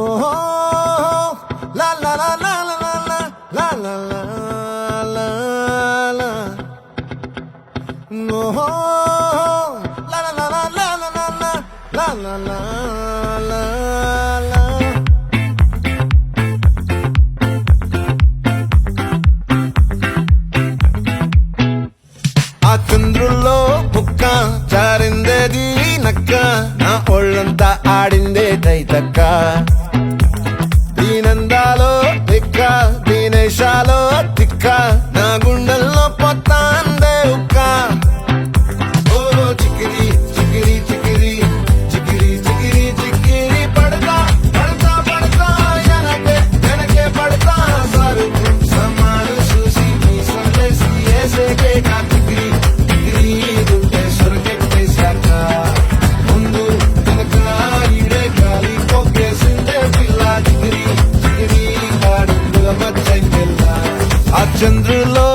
ఓహో లా లా లా లా లా లా లా లా లా లా ఓహో లా లా లా లా లా లా లా లా లా లా లా ఆ చంద్రుల్లో బుక్క జారిందేది నక్క నా ఒళ్ళంతా ఆడిందే తైతక్క దీనందాలో తిక్క దీనేశాలో తిక్క నా గుండెల్లో పొత్తాందే ఉక్క ఓ చికిరి చికిరి చికిరి చికిరి చికిరి చికిరి పడతా పడతా పడతా వెనకే వెనకే పడతా సరుకు సమాను చూసి నీ సందేశి ఏసేకే కా చికిరి చికిరి దుంటే సొరకెట్టేశాక ముందు వెనక ఈడే గాలి కొక్కేసిందే పిల్ల చికిరి చికిరి ఆడుగుల మచ్చంకెళ్ళ ఆ చంద్రులో